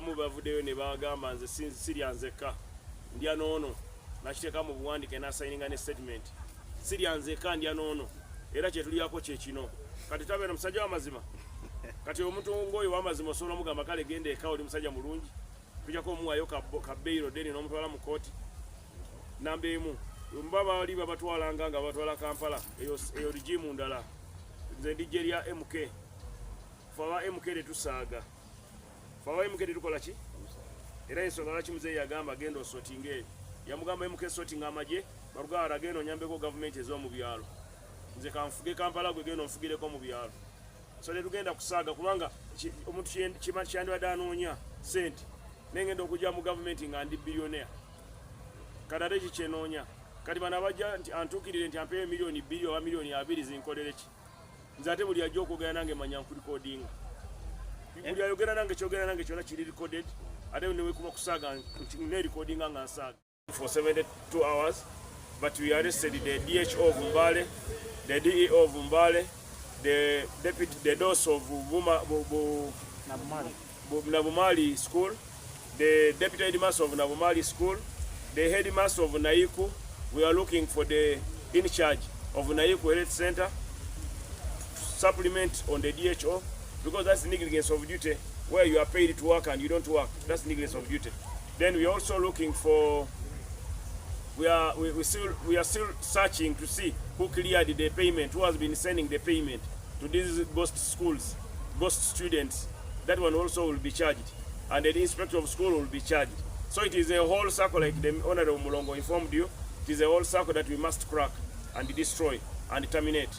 Mubavudeyo ne bagamba nze siryanzeka ndya noono nakiteeka mu buwandiike n'asayininga ne statement siryanzeka ndya noono era kyetulyako kye kino kati tabeera musajja w'amazima kati omuntu ng'oyo w'amazima osobola omugamba kale genda eka oli musajja mulungi tujjako omuwaayo kabbeiro deni n'omutwala mu kooti namba emu mba baali babatwalanga nga batwala Kampala eyo rigimu ndala nze ndijja erya MK fe aba MK tetusaaga fe aba MK tetukola ki era ensonga lwaki muzeeyi yagamba agenda osotinga eyo yamugamba MK sotinga amagye balugala agenda onyambeko gavumenti ez'omu byalo nze kanfuge Kampala gwe genda onfugireko mu byalo so tetugenda kusaaga kubanga omuntu kyandibadde anoonya sente nengenda okujja mu gavumenti nga ndi bilionaire kati ate kikyenoonya kati bano abajja nti antuukirire nti ampeeyo miliyoni 2 oba miliyoni 2 zinkolere ki nze ate buli ajja okwogera nange manya nkulikodinga buli ayogera nange kyogera nange kyona kiri recorded ate newekuba kusaaga neerikodinga nga nsaaga for 72 hours but we arrested the DHO of Mbale, the DEO of Mbale, the deputy, the DOS of Nabumali School, the deputy headmaster of Nabumali School, the headmaster of Naiku. We are looking for the in charge of Naiku Health Center supplement on the DHO because that's negligence of duty where you are paid to work and you don't work. That's negligence of duty. Then we are also looking for we are still searching to see who cleared the payment, who has been sending the payment to these ghost schools, ghost students. That one also will be charged, and the inspector of school will be charged. So it is a whole circle, like the Honorable Mulongo informed you. It is a whole circle that we must crack and destroy and terminate.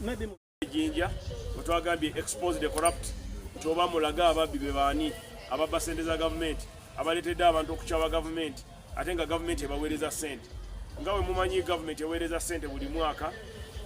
Maybe Jinja, but we are going to expose the corrupt. Toba mulaga ababbi bebani ababba sente za government abaletedde abantu okukyaba government ate nga government ebaweereza sente nga we mumanyi government eweereza sente buli mwaka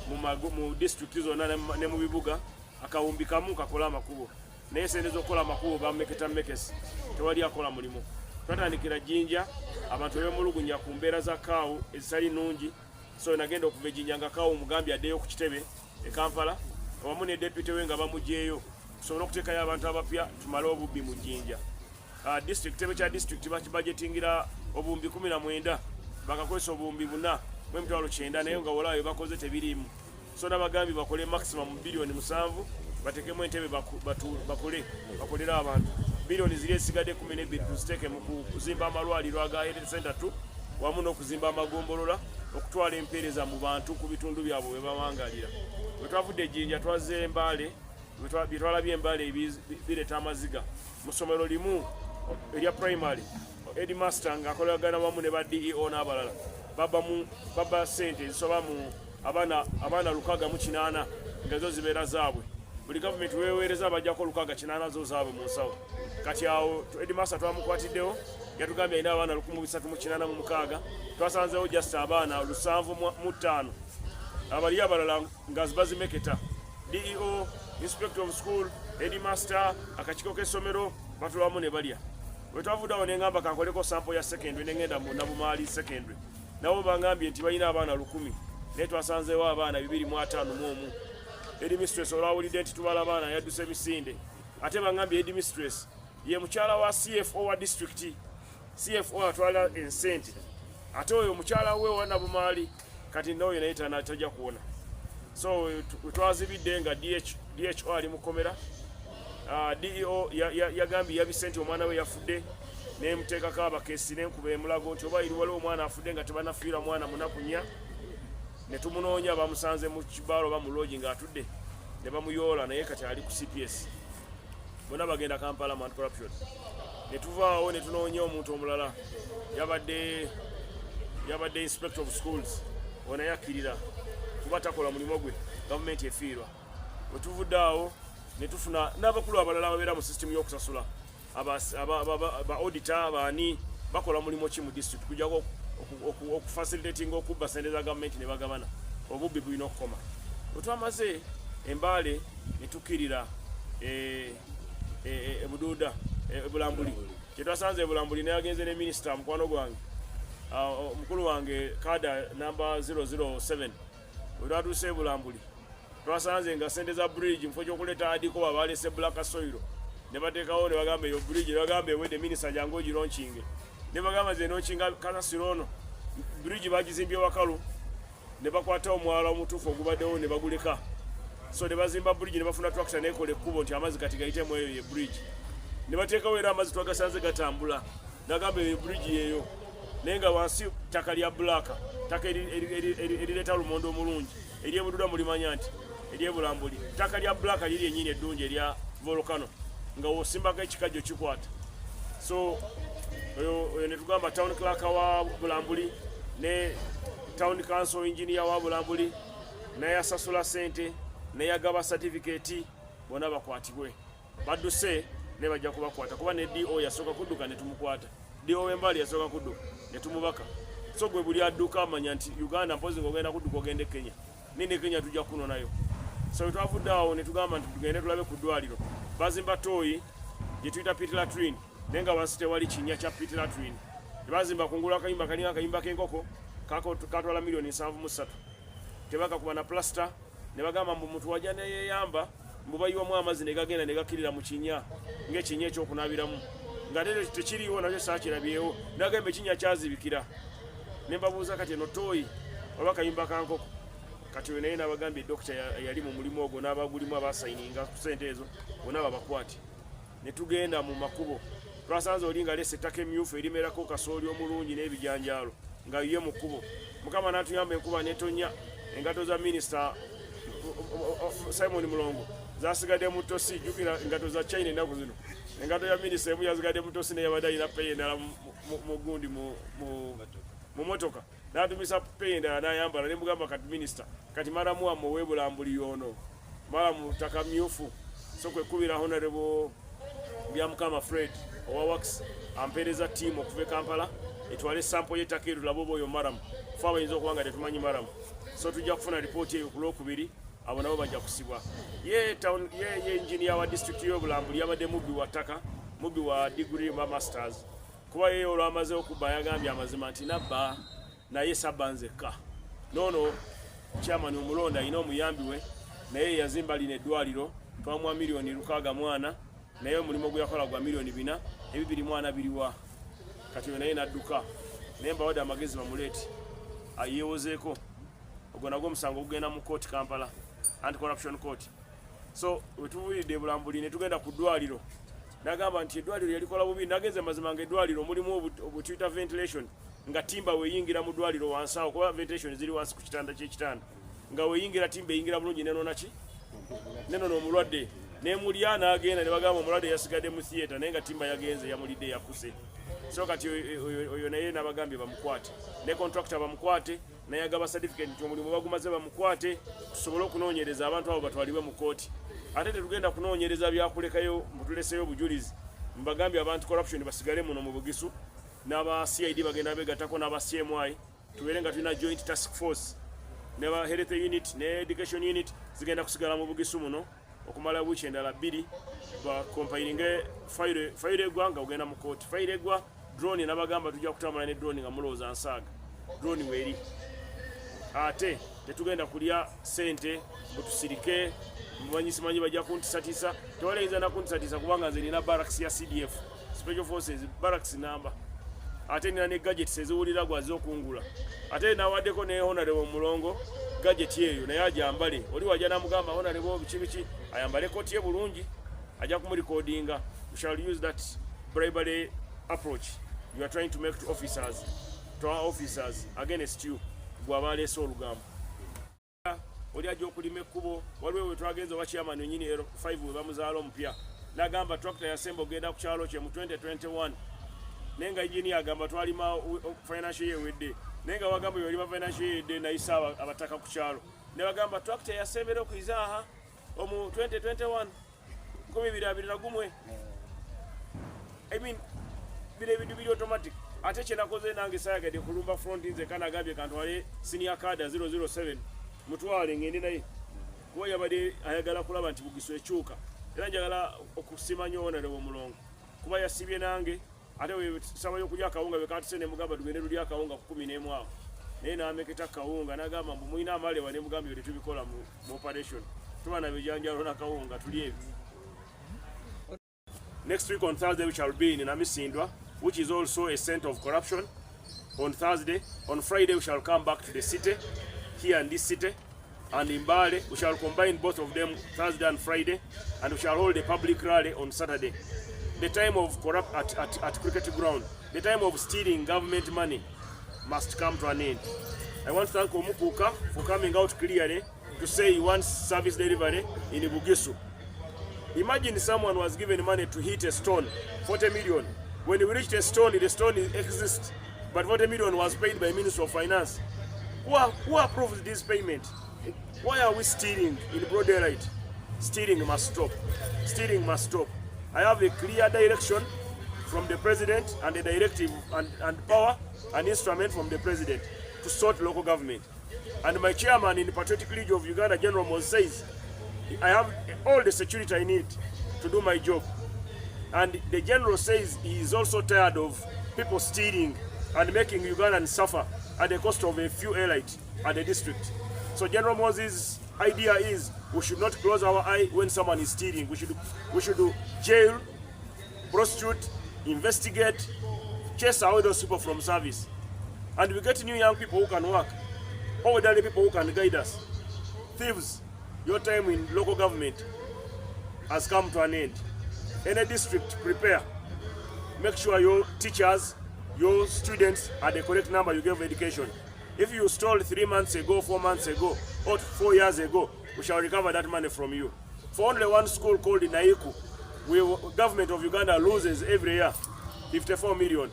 mu district zonna ne mu bibuga akawumbi kamu kakola amakubo naye sente z'okukola amakubo bameketa mekesi tewali akola mulimu twatandikira Jinja abantu bemulugunya ku mbeera za kaawu ezitali nnungi so nagenda okuva Jinja nga kaawu mugambi addeyo ku kitebe e Kampala wamu ne deputy we nga bamugyeyo tusobola okuteekayo abantu abapya tumale obubbi mu Jinja district tebe kya district bakibudgetingira obumbi 19 bakakozesa obumbi 4 9 naye nga wolayo bakoze tebirimu so nabagambi bakole maximum bilioni 7 batekemu entebe bakolera abantu bilioni ziri esigadde 12 tuziteeke mu kuzimba amalwaliro aga health center tu wamu n'okuzimba amagombolola okutwala empeereza mu bantu ku bitundu byabwe bwe bawangalira bwe twavudde Jinja twaze Mbale bitwalabye Embale bireeta amaziga mu ssomero limu erya primary headmaster ng'akolagana wamu ne ba DEO n'abalala baba sente zisoba mu abaana 108 nga zo zibeera zaabwe buli government weweereza bajjako 108 zo zaabwe mu nsawo kati awo headmaster twamukwatiddewo yatugambye alina abaana 386 twasanzeewo just abaana 705 abali abalala nga bazimeketa DEO, inspector of school, headmaster, akakiiko k'essomero batulamu ne balya. Bwe twavuddawo ne ngamba kankoleko sample ya secondary ne ngenda mu Nabumali secondary. Nabo bangambye nti balina abaana 10 naye twasanzeewo abaana 251. Headmistress olwawulidde nti tubala abaana yadduse emisinde. Ate bangambye headmistress ye mukyala wa CFO wa district. CFO atwala ensente. Ate oyo mukyala we wa Nabumali kati n'oyo naye tajja kuwona. So twazibidde nga DHO ali mukomera DEO yagambye yabisente omwana we yafudde nemuteekako abakesi nenkuba emulago nti oba iriwaliwo omwana afudde nga tebanafiira mwana munaku 4 ne tumunoonya bamusanze mu kibaalo ba mu lodge ng'atudde ne bamuyoola naye kati ali ku CPS bonna bagenda Kampala anti-corruption ne tuvaawo ne tunoonya omuntu omulala yabadde inspector of schools ona yakkirira kuba takola mulimu gwe gavumenti efiirwa bwe tuvudde awo ne tufuna n'abakulu abalala babeera mu system y'okusasula aba auditor baani bakola mulimu ki mu district kujjako okufacilitating okubba sente za gavumenti ne bagabana obubbi bulina okukoma bwe twamaze Embale ne tukkirira Buduuda Bulambuli kyetwasanze Bulambuli naye agenze ne minisita mukwano gwange mukulu wange kada number 007 olwatuuse Bulambuli twasanze nga sente za bridge mufo ky'okuleeta adiko babalese black soil ne bateekawo ne bagamba eyo bridge ne bagamba ewedde minisita jangu ogiraunchinge ne bagamba ze nonchinga kasasiro ono bridge bagizimbye wakalu ne bakwata omwala omutuufu ogubaddewo ne baguleka so ne bazimba bridge ne bafuna tractor nekola ekkubo nti amazzi kati gayitemu eyo ye bridge ne bateekawo era amazzi twagasanze gatambula nagamba eyo bridge yeeyo naye nga wansi ttaka lya bulaka ttaka erireeta lumondo omulungi eryebududa mulimanya nti eryebulambuli ttaka lya bulaka liri ennyini eddungi erya volcano nga wosimbako ekikajjo kikwata so oyo ne tugamba town clerk wa bulambuli ne town council engineer wa bulambuli naye asasula ssente naye agaba certificate bonna bakwatibwe badduse ne bajja kubakwata kuba ne DO yasooka kudduka ne tumukwata DO w'embali yasooka kudduka ne tumubaka so gwe buli adduka amanya nti Uganda mpozi ng'ogenda kudduka ogende Kenya nene Kenya tujja kuno nayo so twavudde awo ne tugamba nti tugende tulabe ku ddwaliro bazimba tooyi gye tuyita pit latrine naye nga wansi tewali kinnya kya pit latrine ne bazimba kungulu akayimba kalinga akayimba k'enkoko katwala miliyoni 73 tebakakuba na plaster ne bagamba mbu muntu wajja neyeyamba mbu bayiwamu amazzi ne gagenda ne gakkirira mu kinnya ng'ekinnya ekyokunaabiramu nga ate tekiriiwo nakyo saakirabyewo nagamba ekinnya kyazibikira ne mbabuuza kati eno tooyi oba kayimba ka nkoko kati we naye n'abagambye dokita yali mu mulimu ogwo n'abagulimu abasayininga ku ssente ezo bonna babakwate ne tugenda mu makubo twasanze oli nga lesa ettaka emmyufu erimerako kasooli omulungi n'ebijanjaalo nga ye mu kkubo mukama n'atuyamba enkuba n'etonnya engato za minisita Simon Mulongo zasigadde mu tosi jukira engato za China ennaku zino engato ya minisita emu yazigadde mu tosi neyabadde alina peyi endala mu gundi mu motoka n'atumisa peyi endala n'ayambala ne mugamba kati minisita kati maramu wamwe ow'ebulambuli yono mala mu ttaka myufu so kwekubira honorable byamukama Fred owa wax ampeereza ttiimu okuva e Kampala etwale sampo y'ettaka eryo tulabe oba oyo maramu fe abayinza okuba nga tetumanyi maramu so tujja kufuna lipooti eyo ku lwokubiri abo nabo bajja kusibwa ye engineer wa district y'obulambuli yabadde mubbi wa ttaka mubbi wa degree ma masters kuba ye olwamaze okubba yagambye amazima nti nabba naye sabba nzekka noono chairman omulonda alina omuyambi we naye yazimba lino eddwaliro twamuwa miliyoni 640 naye omulimu gwe yakola gwa miliyoni 4 240 biriwa kati we naye nadduka naye mbawadde amagezi bamuleeti ayeewozeeko ogwo nagwo omusango ogugenda mu kooti Kampala anti-corruption court so wetubuulidde ebulambuli ne tugenda ku ddwaliro nagamba nti eddwaliro yalikola bubi nagenze mazima nga eddwaliro mulimu obutuyita ventilation nga timba weyingira mu ddwaliro wansi awo kuba ventilation ziri wansi ku kitanda ky'ekitanda nga weyingira timba eyingira bulungi nenonaki nenona omulwadde nemulya n'agenda ne bagamba omulwadde yasigadde mu theatre naye nga timba yagenze yamulidde yakuse so kati oyo naye n'abagambye bamukwate ne contractor bamukwate naye agaba certificate nti omulimu bagumaze bamukwate tusobole okunoonyereza abantu abo batwalibwe mu kooti ate tetugenda kunoonyereza byakulekayo mutuleseyo obujulizi mbagambye abantu corruption basigale muno mu Bugisu n'aba CID bagenda begatako n'aba CMI tubeere nga tulina joint task force n'aba health unit ne education unit zigenda kusigala mu Bugisu muno okumala wiiki endala 2 ba compiling file egwa nga ogenda mu kooti file egwa drone n'abagamba tujja kutambula ne drone nga mulowooza nsaaga drone weeri ate tetugenda kulya ssente butusirike mubanyisimanyi bajja kuntisatisa tewaleyinza nakuntisatisa kubanga nze nina barracks ya CDF special forces barracks namba ate nina ne gadgets eziwulira gwaze okungula ate nawaddeko ne honorable Mulongo gadget eyo naye ajambale oli wajja namugamba honorable biki ayambale kooti ye bulungi ajja kumurecordinga. We shall use that bribery approach you are trying to make to our officers against you gwabaleese olugambo oli ajja okulima ekkubo waliwo we twagenza oba chairman wenyini 5 we bamuzaala omupya n'agamba tractor yasemba ogenda ku kyalo kye mu 2021 naye nga engineer agamba twalima financial year wedde naye nga bagamba yolima financial year wedde nayisa abataka ku kyalo ne bagamba tractor yasembera okuyizaaha omu 2021 1221 I mean bire bintu biri automatic ate kyenakoze nange sayagadde kulumba front nze kanagambye kantwale senior card 007 mutwale ngende naye kuba yabadde ayagala kulaba nti Bugisu ekyuka era njagala okusimanya honorable Mulongo kuba yasibye nange ate we saba yokulya akawunga bekatuse ne mugamba tugende luli akawunga ku 11 awo naye n'ameketa akawunga n'agamba mbu mulina amalewa ne mugambye bwe tubikola mu operation tuba na bijanjalo n'akawunga tuli ebi Next week on Thursday we shall be in Namisindwa, which is also a center of corruption. On Thursday, on Friday we shall come back to the city, here in this city, and in Mbale we shall combine both of them Thursday and Friday, and we shall hold a public rally on Saturday. The time of corrupt at cricket ground, the time of stealing government money must come to an end. I want to thank Omukuka for coming out clearly to say he wants service delivery in Bugisu. Imagine someone was given money to hit a stone, 40 million. When we reached a stone, the stone exists, but 40 million was paid by Minister of Finance. Who approved this payment? Why are we stealing in broad daylight? Stealing must stop. Stealing must stop. I have a clear direction from the President and a directive and power and instrument from the President to sort local government. And my chairman in the Patriotic League of Uganda, General Moses, says, I have all the security I need to do my job. And the General says he is also tired of people stealing and making Ugandans suffer at the cost of a few elites at the district. So General Moses' idea is we should not close our eye when someone is stealing. We should do jail, prosecute, investigate, chase away those people from service. And we get new young people who can work, elderly people who can guide us. Thieves, your time in local government has come to an end. Any district, prepare. Make sure your teachers, your students are the correct number you give education. If you stole 3 months ago, 4 months ago, or 4 years ago, we shall recover that money from you. For only one school called Naiku, government of Uganda loses every year 54 million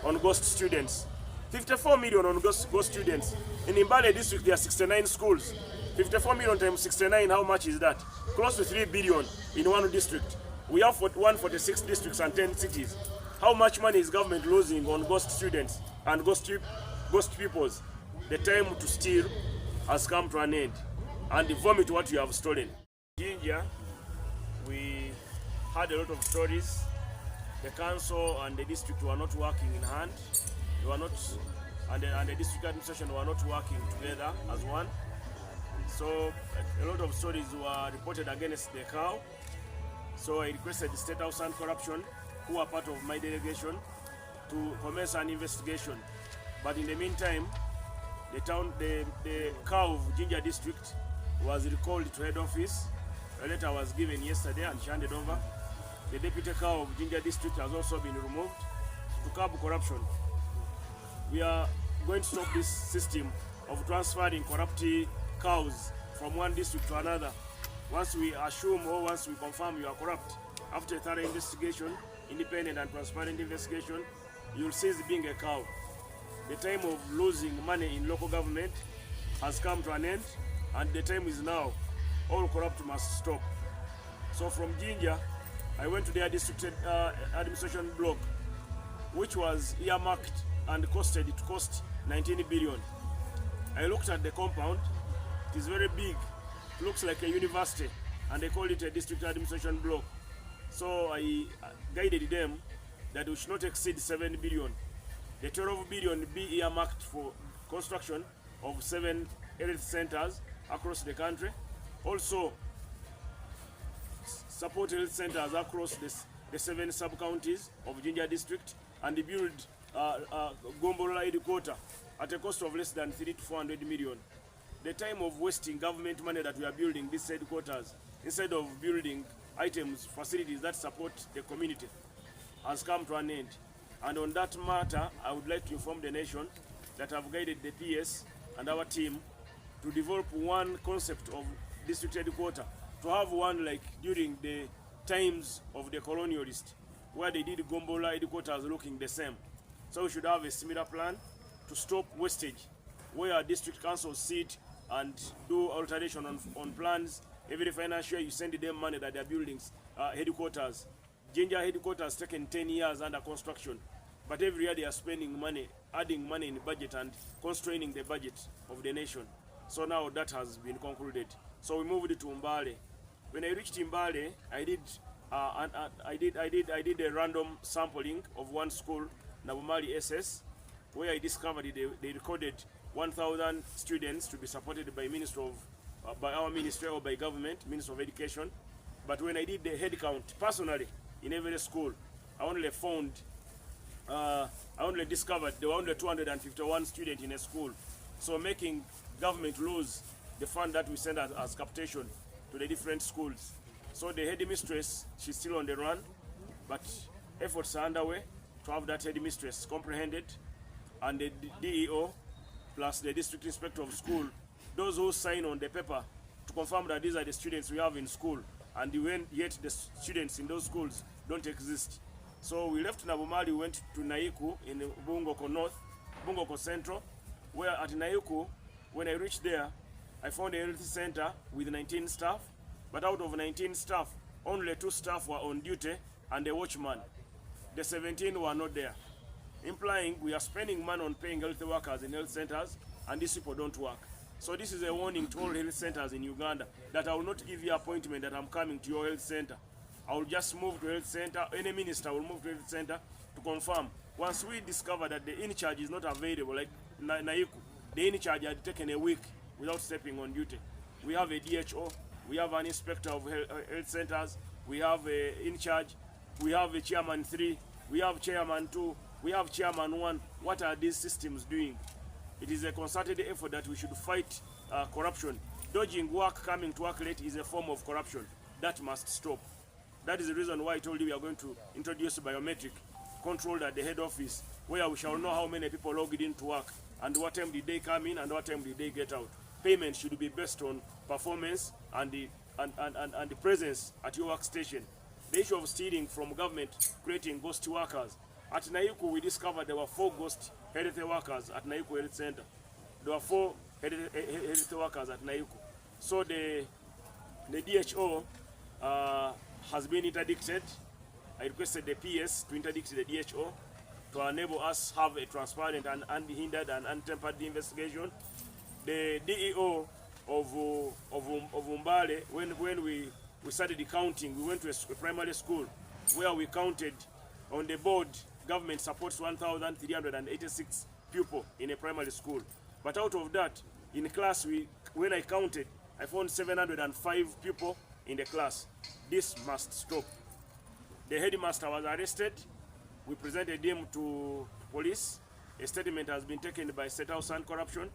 on ghost students. 54 million on ghost students. In Mbale district, there are 69 schools. 54 million times 69, how much is that? Close to 3 billion in one district. We have 146 districts and 10 cities. How much money is government losing on ghost students and ghost pupils? The time to steal has come to an end, and vomit what you have stolen. In India, we had a lot of stories. The council and the district were not working in hand. They were not, and the district administration were not working together as one. So a lot of stories were reported against the cow. So I requested the State House Anti-Corruption, who are part of my delegation, to commence an investigation. But in the meantime, the cow of Jinja district was recalled to head office. A letter was given yesterday and handed over. The deputy cow of Jinja district has also been removed to curb corruption. We are going to stop this system of transferring corrupt cows from one district to another. Once we assume or once we confirm you are corrupt, after a thorough investigation, independent and transparent investigation, you will cease being a cow. The time of losing money in local government has come to an end, and the time is now. All corrupt must stop. So from Jinja, I went to their district administration block, which was earmarked and costed, it cost 19 billion. I looked at the compound. It is very big. It looks like a university, and they call it a district administration block. So I guided them that we should not exceed 7 billion. The 12 billion be earmarked for construction of 7 health centers across the country. Also, support health centers across the 7 sub-counties of Jinja district, and build Gombola headquarters at a cost of less than 300 to 400 million. The time of wasting government money that we are building these headquarters instead of building items, facilities that support the community has come to an end. And on that matter, I would like to inform the nation that I've guided the PS and our team to develop one concept of district headquarters, to have one like during the times of the colonialist, where they did Gombola headquarters looking the same. So we should have a similar plan to stop wastage, where district councils sit and do alteration on plans. Every financial year you send them money that they're building headquarters. Jinja headquarters taken 10 years under construction, but every year they are spending money, adding money in the budget and constraining the budget of the nation. So now that has been concluded. So we moved to Mbale. When I reached Mbale, I did a random sampling of one school, Nabumali SS, where I discovered they recorded 1,000 students to be supported by by our ministry or by government, Minister of Education. But when I did the head count personally, in every school. I only discovered there were only 251 students in a school. So making government lose the fund that we send as capitation to the different schools. So the headmistress, she's still on the run, but efforts are underway to have that headmistress comprehended, and the DEO plus the district inspector of school, those who sign on the paper to confirm that these are the students we have in school, and yet the students in those schools don't exist. So we left Nabumali, we went to Naiku in Bungoko North, Bungoko Central, where at Naiku, when I reached there, I found a health center with 19 staff, but out of 19 staff, only 2 staff were on duty and a watchman. The 17 were not there, implying we are spending money on paying health workers in health centers, and these people don't work. So this is a warning to all health centers in Uganda that I will not give you appointment that I'm coming to your health center. I will just move to health center. Any minister will move to health center to confirm. Once we discover that the in-charge is not available, like Naiku, the in-charge had taken a week without stepping on duty. We have a DHO, we have an inspector of health centers, we have a in-charge, we have a chairman 3, we have chairman 2, we have chairman 1. What are these systems doing? It is a concerted effort that we should fight corruption. Dodging work, coming to work late is a form of corruption. That must stop. That is the reason why I told you we are going to introduce biometric controlled at the head office, where we shall know how many people logged in to work and what time did they come in and what time did they get out. Payment should be based on performance and the presence at your workstation. The issue of stealing from government, creating ghost workers. At Naiku, we discovered there were 4 ghost health workers at Naiku Health Center. There were 4 health workers at Naiku. So the DHO has been interdicted. I requested the PS to interdict the DHO to enable us have a transparent and unhindered and untempered investigation. The DEO of Umbale, when we started counting, we went to a primary school where we counted on the board. Government supports 1,386 pupils in a primary school. But out of that, in class, when I counted, I found 705 pupils in the class. This must stop. The headmaster was arrested. We presented him to police. A statement has been taken by State House Anti-Corruption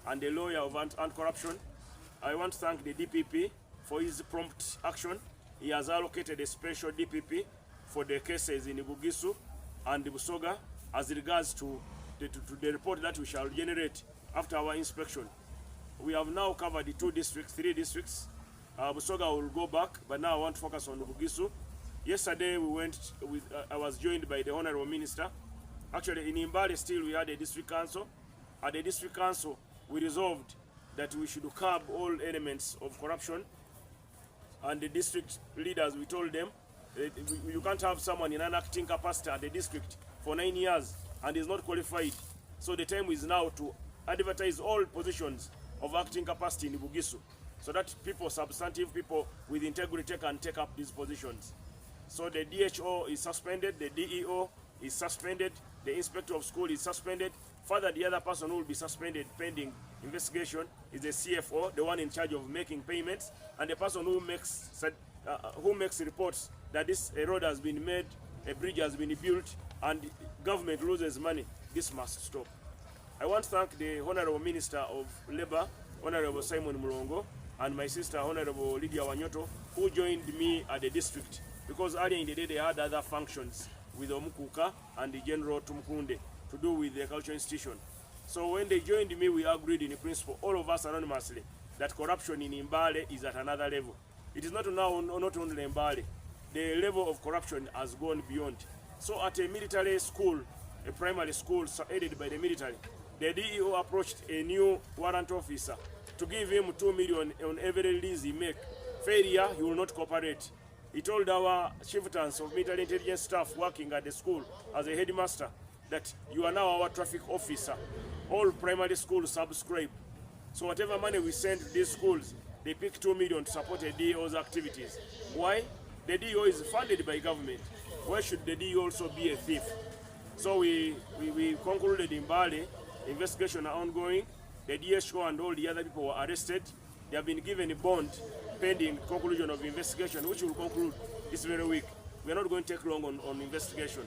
and the lawyer of Anti-Corruption. I want to thank the DPP for his prompt action. He has allocated a special DPP for the cases in Bugisu and Busoga as regards to the report that we shall generate after our inspection. We have now covered the 3 districts. Busoga will go back, but now I want to focus on Bugisu. Yesterday I was joined by the Honorable Minister. Actually in Imbale still we had a district council. At the district council we resolved that we should curb all elements of corruption, and the district leaders, we told them you can't have someone in an acting capacity at the district for 9 years and is not qualified. So the time is now to advertise all positions of acting capacity in Bugisu, so that substantive people with integrity can take up these positions. So the DHO is suspended, the DEO is suspended, the inspector of school is suspended. Further, the other person who will be suspended pending investigation is the CFO, the one in charge of making payments, and the person who makes reports that a road has been made, a bridge has been built, and government loses money. This must stop. I want to thank the Honorable Minister of Labour, Honorable Simon Mulongo, and my sister, Honorable Lydia Wanyoto, who joined me at the district, because earlier in the day they had other functions with Omukuka and the General Tumukunde to do with the cultural institution. So when they joined me, we agreed in principle, all of us anonymously, that corruption in Imbale is at another level. It is not now not only Imbale. The level of corruption has gone beyond. So at a military school, a primary school aided by the military, the DEO approached a new warrant officer to give him 2 million on every release he make. Failure, he will not cooperate. He told our chieftains of military intelligence staff working at the school as a headmaster that you are now our traffic officer. All primary schools subscribe. So whatever money we send to these schools, they pick 2 million to support the DEO's activities. Why? The DEO is funded by government. Why should the DEO also be a thief? So we concluded in Bali, investigation are ongoing. The DHO and all the other people were arrested. They have been given a bond pending conclusion of investigation, which will conclude this very week. we are not going to take long on investigation.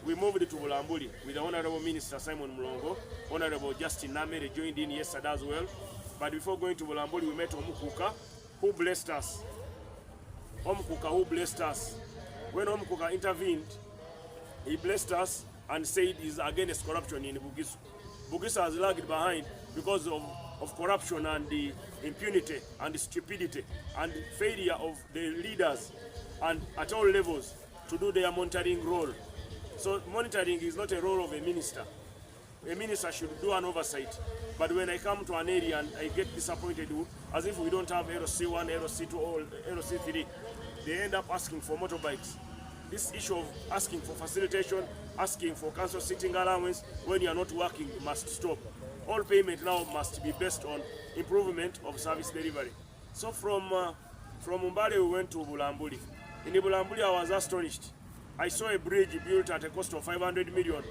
We moved to Bulambuli with the Honorable Minister Simon Mulongo. Honorable Justin Namere joined in yesterday as well. But before going to Bulambuli, we met Omukuka, who blessed us. Omukuka, who blessed us. When Omukuka intervened, he blessed us and said he's against corruption in Bugisu. Bugisu has lagged behind because of corruption and the impunity and the stupidity and the failure of the leaders and at all levels to do their monitoring role. So monitoring is not a role of a minister. A minister should do an oversight. But when I come to an area and I get disappointed, as if we don't have LC1, LC2, or LC3, they end up asking for motorbikes. This issue of asking for facilitation, asking for council sitting allowance when you are not working must stop. All payment now must be based on improvement of service delivery. So from Mbale we went to Bulambuli. In Bulambuli I was astonished. I saw a bridge built at a cost of 500 million,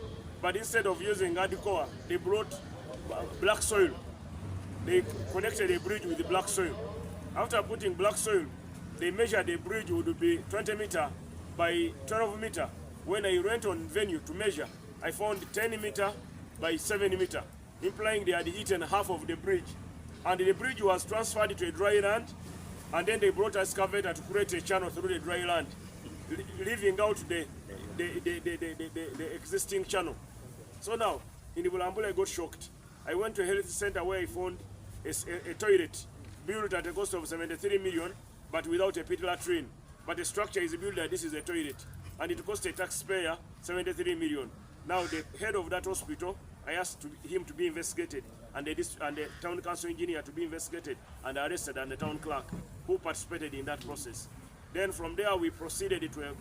but instead of using Adikoa, they brought black soil. They connected a bridge with the black soil. After putting black soil, they measured the bridge would be 20 meter by 12 meter. When I went on venue to measure, I found 10 meter by 7 meter, implying they had eaten half of the bridge. And the bridge was transferred to a dry land, and then they brought a excavator to create a channel through the dry land, leaving out the existing channel. So now, in the Bulambuli I got shocked. I went to a health center where I found a toilet built at a cost of 73 million, but without a pit latrine. But the structure is built that this is a toilet, and it cost a taxpayer 73 million. Now the head of that hospital, I asked him to be investigated, and the town council engineer to be investigated and arrested, and the town clerk who participated in that process. Then from there we proceeded to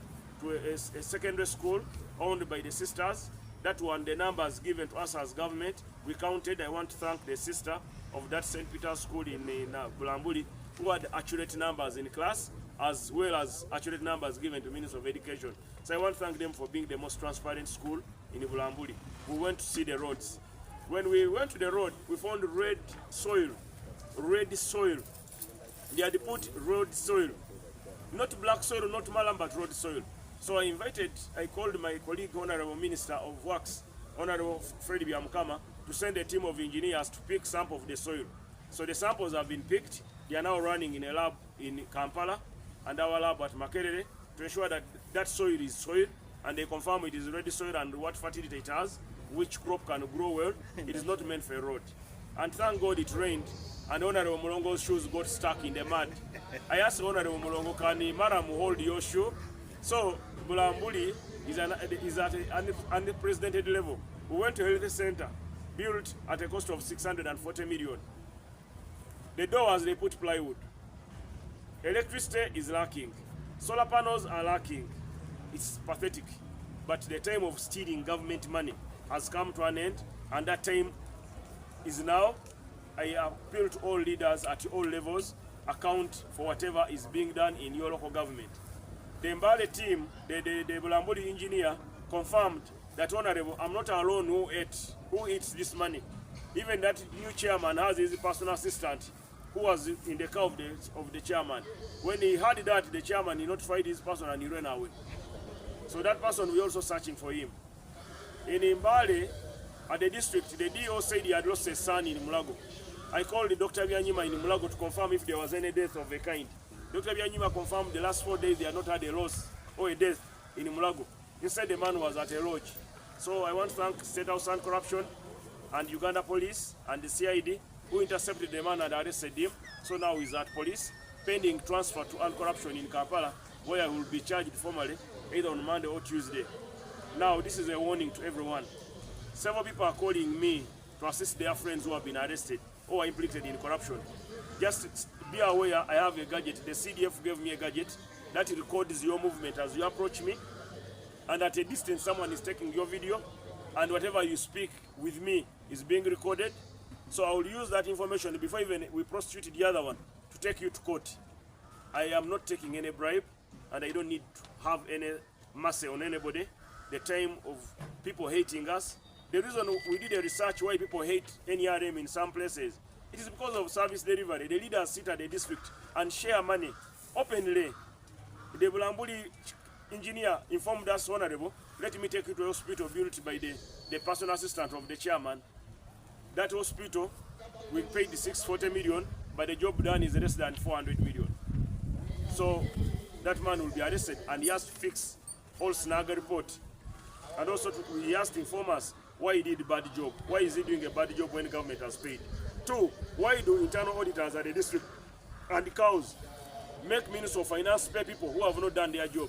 a secondary school owned by the sisters. That one, the numbers given to us as government, we counted. I want to thank the sister of that St. Peter's School in Bulambuli who had accurate numbers in class, as well as accurate numbers given to Minister of Education. So I want to thank them for being the most transparent school in Bulambuli. We went to see the roads. When we went to the road, we found red soil. They had put red soil. Not black soil, not malam, but red soil. So I called my colleague, Honorable Minister of Works, Honorable Freddy Byamukama, to send a team of engineers to pick samples of the soil. So the samples have been picked. They are now running in a lab in Kampala and our lab at Makerere to ensure that that soil is soil, and they confirm it is ready soil and what fertility it has, which crop can grow well. It is not meant for a road. And thank God it rained, and Honorable Mulongo's shoes got stuck in the mud. I asked Honorable Mulongo, can Madam hold your shoe? So Bulambuli is at an unprecedented level. We went to a health center built at a cost of 640 million. The doors, they put plywood. Electricity is lacking. Solar panels are lacking. It's pathetic. But the time of stealing government money has come to an end, and that time is now. I appeal to all leaders at all levels, account for whatever is being done in your local government. The Mbale team, the Bulambuli engineer, confirmed that, Honorable, I'm not alone who eats this money. Even that new chairman has his personal assistant who was in the car of the chairman. When he heard that, the chairman, he notified his person and he ran away. So that person, we're also searching for him. In Mbale, at the district, the DO said he had lost a son in Mulago. I called Dr. Byanyima in Mulago to confirm if there was any death of a kind. Dr. Byanyima confirmed the last 4 days they had not had a loss or a death in Mulago. Instead, the man was at a lodge. So I want to thank State House Anti-Corruption and Uganda Police and the CID who intercepted the man and arrested him. So now he's at police, pending transfer to Anti-Corruption in Kampala, where he will be charged formally either on Monday or Tuesday. Now, this is a warning to everyone. Several people are calling me to assist their friends who have been arrested or are implicated in corruption. Just be aware, I have a gadget. The CDF gave me a gadget that records your movement as you approach me, and at a distance someone is taking your video, and whatever you speak with me is being recorded. So I will use that information before even we prosecute the other one to take you to court. I am not taking any bribe, and I don't need to have any mercy on anybody. The time of people hating us, the reason we did a research why people hate NRM in some places, it is because of service delivery. The leaders sit at the district and share money openly. The Bulambuli engineer informed us, Honorable, let me take you to a hospital built by the personal assistant of the chairman. That hospital, we paid 640 million, but the job done is less than 400 million. So that man will be arrested, and he has to fix all snag report. And also he has to inform us why he did a bad job. Why is he doing a bad job when government has paid? 2, why do internal auditors at the district and the cows make Minister of Finance pay people who have not done their job?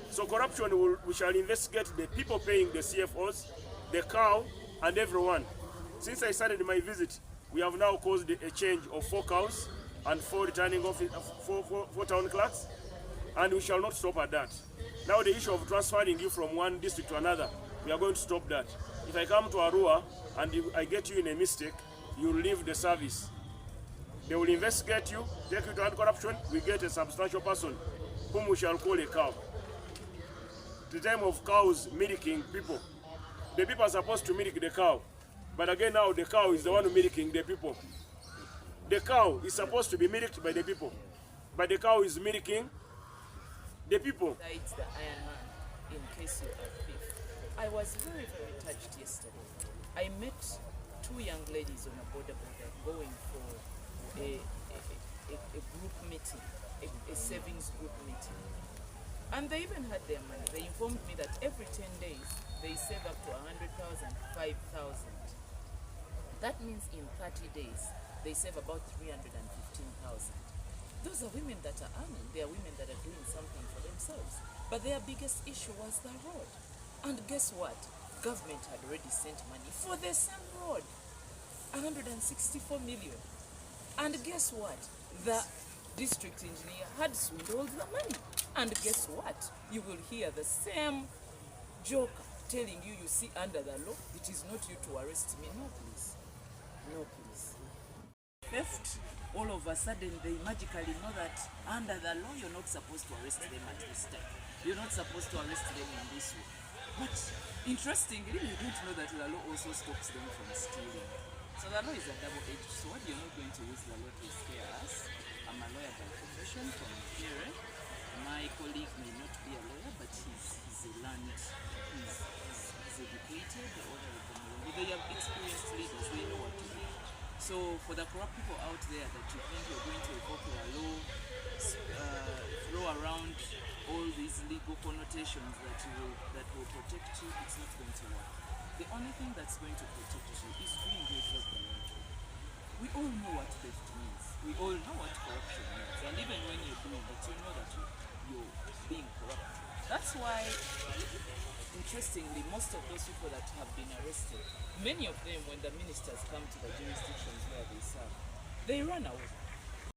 So corruption, we shall investigate the people paying the CFOs, the cow, and everyone. Since I started my visit, we have now caused a change of 4 cows and 4 returning office, 4 town clerks, and we shall not stop at that. Now the issue of transferring you from one district to another, we are going to stop that. If I come to Arua and I get you in a mistake, you will leave the service. They will investigate you, take you to anti-corruption, we get a substantial person whom we shall call a cow. The time of cows milking people. The people are supposed to milk the cow. But again now the cow is the one milking the people. The cow is supposed to be milked by the people. But the cow is milking the people. It's the Iron Man, in case you are thief. I was very, very touched yesterday. I met 2 young ladies on a border going for a group meeting, a savings group meeting. And they even had their money. They informed me that every 10 days, they save up to 100,000, 5,000. That means in 30 days, they save about 315,000. Those are women that are earning. They are women that are doing something for themselves. But their biggest issue was the road. And guess what? Government had already sent money for the same road. 164 million. And guess what? The district engineer had swindled the money. And guess what? You will hear the same joker telling you, you see, under the law, it is not you to arrest me. No, please. No, please. Theft, all of a sudden they magically know that under the law you're not supposed to arrest them at this time. You're not supposed to arrest them in this way. But interestingly, you don't know that the law also stops them from stealing. So the law is a double-edged sword. You're not going to use the law to scare us. I'm a lawyer by profession from here. My colleague may not be a lawyer, but he's learned, he's educated, they have experienced leaders, they know what to do. So for the corrupt people out there that you think you're going to evoke a law, throw around all these legal connotations that will protect you, it's not going to work. The only thing that's going to protect you is doing your job the right way. We all know what theft means. We all know what corruption means. And even when you're doing it, you know that you're being corrupt. That's why, interestingly, most of those people that have been arrested, many of them, when the ministers come to the jurisdictions where they serve, they run away.